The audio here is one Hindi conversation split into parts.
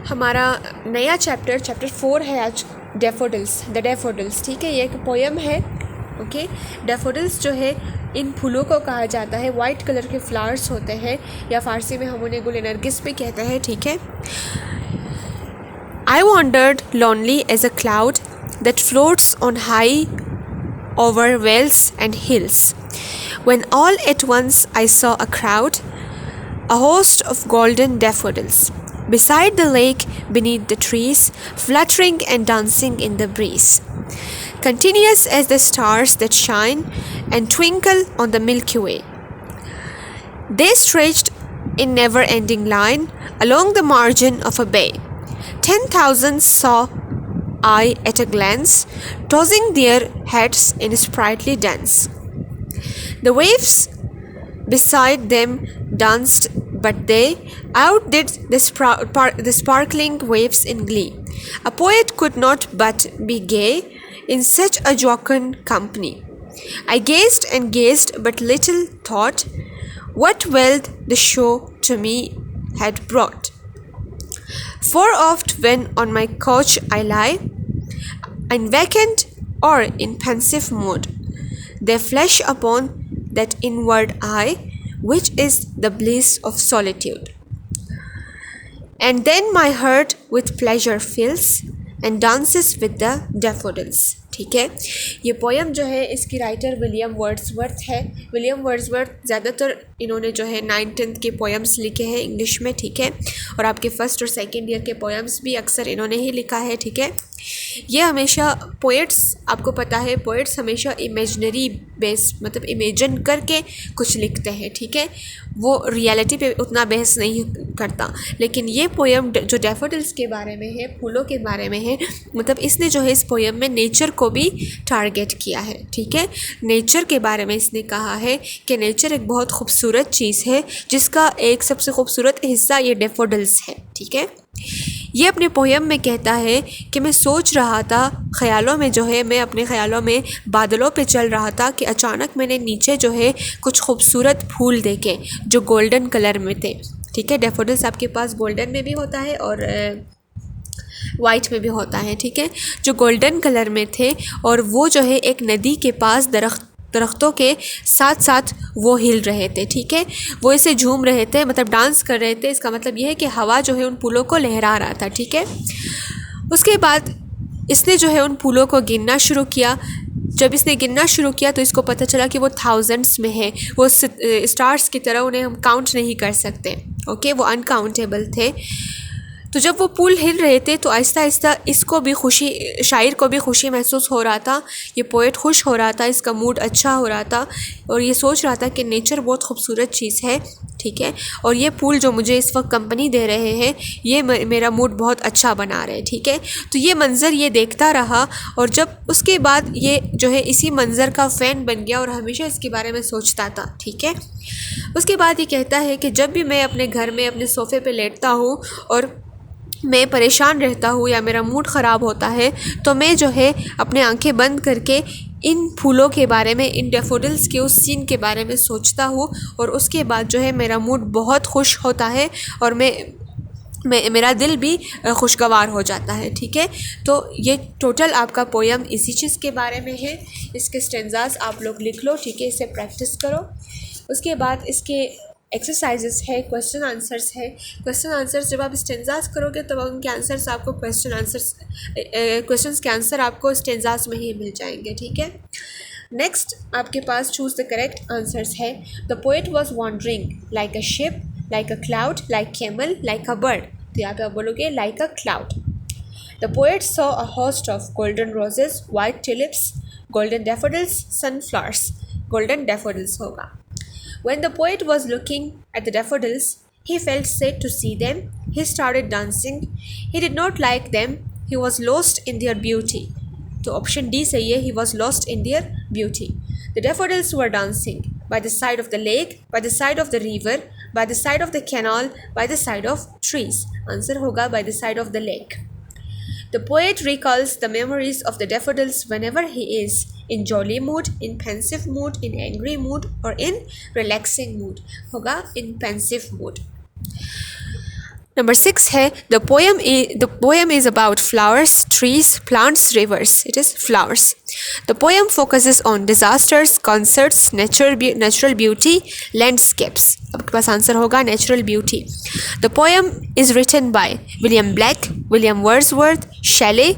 हमारा नया चैप्टर 4 है आज, डैफोडिल्स, द डैफोडिल्स। ठीक है, ये एक पोएम है। ओके, डैफोडिल्स जो है इन फूलों को कहा जाता है, वाइट कलर के फ्लावर्स होते हैं, या फारसी में हम उन्हें गुल नरगिस भी कहते हैं। ठीक है। I wandered lonely as a cloud that floats on high over vales and hills, when all at once I saw a crowd, a host of golden daffodils, beside the lake, beneath the trees, fluttering and dancing in the breeze, continuous as the stars that shine and twinkle on the Milky Way. They stretched in never-ending line along the margin of a bay. 10,000 saw I at a glance, tossing their heads in sprightly dance. The waves beside them danced, but they outdid the sparkling waves in glee. A poet could not but be gay in such a jocund company. I gazed and gazed, but little thought what wealth the show to me had brought. For oft when on my couch I lie, in vacant or in pensive mood, they flash upon that inward eye, which is the bliss of solitude. And then my heart with pleasure fills and dances with the daffodils. ठीक है, ये पोएम जो है इसकी राइटर विलियम वर्ड्सवर्थ है। विलियम वर्ड्सवर्थ ज़्यादातर इन्होंने जो है 9th के पोएम्स लिखे हैं इंग्लिश में। ठीक है, और आपके फर्स्ट और सेकेंड ईयर के पोएम्स भी अक्सर इन्होंने ही लिखा है। ठीक है, ये हमेशा पोएट्स, आपको पता है पोएट्स हमेशा इमेजनरी बेस, मतलब इमेजिन करके कुछ लिखते हैं। ठीक है, वो रियलिटी पे उतना बहस नहीं करता। लेकिन ये पोएम जो डैफोडिल्स के बारे में है, फूलों के बारे में है, मतलब इसने जो है इस पोएम में नेचर को भी टारगेट किया है। ठीक है, नेचर के बारे में इसने कहा है कि नेचर एक बहुत खूबसूरत चीज़ है, जिसका एक सबसे खूबसूरत हिस्सा ये डैफोडिल्स है। ठीक है, ये अपने पोएम में कहता है कि मैं सोच रहा था, ख़यालों में जो है मैं अपने ख़यालों में बादलों पे चल रहा था कि अचानक मैंने नीचे जो है कुछ खूबसूरत फूल देखे जो गोल्डन कलर में थे। ठीक है, डैफोडिल्स आपके पास गोल्डन में भी होता है और वाइट में भी होता है। ठीक है, जो गोल्डन कलर में थे और वो जो है एक नदी के पास दरख्तों के साथ साथ वो हिल रहे थे। ठीक है, वो इसे झूम रहे थे, मतलब डांस कर रहे थे। इसका मतलब ये है कि हवा जो है उन फूलों को लहरा रहा था। ठीक है, उसके बाद इसने जो है उन फूलों को गिनना शुरू किया। जब इसने गिनना शुरू किया तो इसको पता चला कि वो थाउजेंड्स में है, वो स्टार्स की तरह उन्हें हम काउंट नहीं कर सकते। ओके, वो अनकाउंटेबल थे। तो जब वो फूल हिल रहे थे तो आहिस्ता आहिस्ता इसको भी खुशी, शायर को भी खुशी महसूस हो रहा था। ये पोएट खुश हो रहा था, इसका मूड अच्छा हो रहा था और ये सोच रहा था कि नेचर बहुत खूबसूरत चीज़ है। ठीक है, और ये फूल जो मुझे इस वक्त कंपनी दे रहे हैं, ये मेरा मूड बहुत अच्छा बना रहे हैं। ठीक है, तो ये मंज़र ये देखता रहा और जब उसके बाद ये जो है इसी मंज़र का फ़ैन बन गया और हमेशा इसके बारे में सोचता था। ठीक है, उसके बाद ये कहता है कि जब भी मैं अपने घर में अपने सोफ़े पे लेटता हूँ और मैं परेशान रहता हूँ या मेरा मूड ख़राब होता है, तो मैं जो है अपने आंखें बंद करके इन फूलों के बारे में, इन डैफोडिल्स के उस सीन के बारे में सोचता हूँ और उसके बाद जो है मेरा मूड बहुत खुश होता है और मेरा दिल भी खुशगवार हो जाता है। ठीक है, तो ये टोटल आपका पोएम इसी चीज़ के बारे में है। इसके स्टेंजास आप लोग लिख लो। ठीक है, इसे प्रैक्टिस करो। उसके बाद इसके एक्सरसाइजेस है, क्वेश्चन आंसर्स है। क्वेश्चन आंसर्स जब आप स्टेंजास करोगे तब उनके आंसर्स आपको क्वेश्चंस के आंसर आपको स्टेंजास में ही मिल जाएंगे। ठीक है, नेक्स्ट आपके पास चूज़ द करेक्ट आंसर्स है। The poet was wandering like a ship, like a cloud, like camel, like a bird. तो यहाँ पे आप बोलोगे like a cloud. The poet saw a host of golden roses, white tulips, golden daffodils, sunflowers. Golden daffodils होगा। When the poet was looking at the daffodils, he felt sad to see them. He started dancing. He did not like them. He was lost in their beauty. तो ऑप्शन डी सही है, he was lost in their beauty. The daffodils were dancing by the side of the lake, by the side of the river, by the side of the canal, by the side of trees. Answer होगा by the side of the lake. The poet recalls the memories of the daffodils whenever he is in jolly mood, in pensive mood, in angry mood or in relaxing mood. होगा in pensive mood. नंबर 6 है the poem is about flowers, trees, plants, rivers. It is flowers. The poem focuses on disasters, concerts, natural beauty, landscapes. आपके पास आंसर होगा natural beauty. The poem is written by William Black, William Wordsworth, Shelley,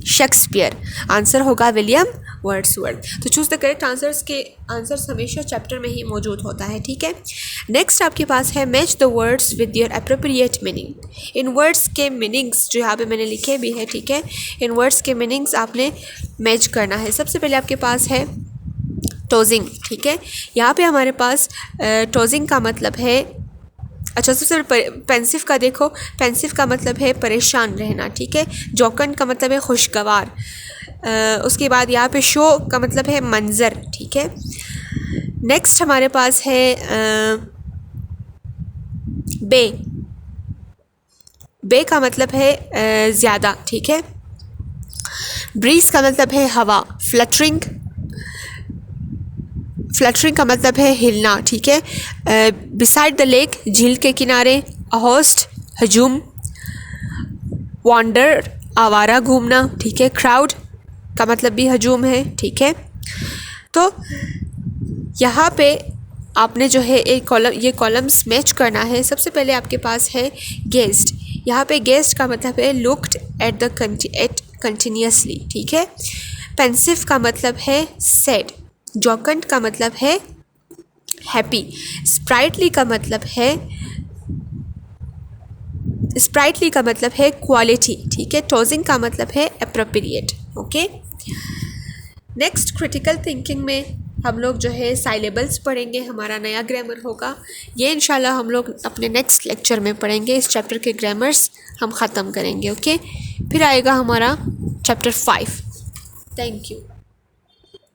Shakespeare. Answer होगा विलियम वर्ड्सवर्थ. तो चूज़ द करेक्ट आंसर्स के आंसर्स हमेशा चैप्टर में ही मौजूद होता है. ठीक है. नेक्स्ट आपके पास है match the words with your appropriate meaning. In words के मीनिंग्स जो यहाँ पे मैंने लिखे भी है. ठीक है. इन वर्ड्स के मीनिंग्स आपने मैच करना है. सबसे पहले आपके पास है टोजिंग. ठीक है. यहाँ पे हमारे पास टोजिंग का मतलब है, अच्छा सबसे पेंसिव का देखो. पेंसिव का मतलब है परेशान रहना. ठीक है. जोकन का मतलब है खुशगवार. उसके बाद यहाँ पे शो का मतलब है मंज़र. ठीक है. नेक्स्ट हमारे पास है बे. बे का मतलब है ज़्यादा. ठीक है. ब्रीज का मतलब है हवा. फ्लटरिंग, फ्लटरिंग का मतलब है हिलना. ठीक है. बिसाइड द लेक, झील के किनारे. A host, हजूम. वॉन्डर, आवारा घूमना. ठीक है. क्राउड का मतलब भी हजूम है. ठीक है. तो यहाँ पे आपने जो है एक कॉलम, ये कॉलम्स मैच करना है. सबसे पहले आपके पास है गेस्ट. यहाँ पे गेस्ट का मतलब है लुक्ड एट कंटिन्यूसली. ठीक है. पेंसिव का मतलब है सैड. जोकंड का मतलब है हैप्पी. स्प्राइटली का मतलब है क्वालिटी. ठीक है. टोजिंग का मतलब है appropriate. Okay. Next critical thinking में हम लोग जो है साइलेबल्स पढ़ेंगे. हमारा नया ग्रामर होगा. ये इंशाल्लाह हम लोग अपने नेक्स्ट लेक्चर में पढ़ेंगे. इस चैप्टर के ग्रामर्स हम ख़त्म करेंगे. ओके. फिर आएगा हमारा चैप्टर 5. Thank you.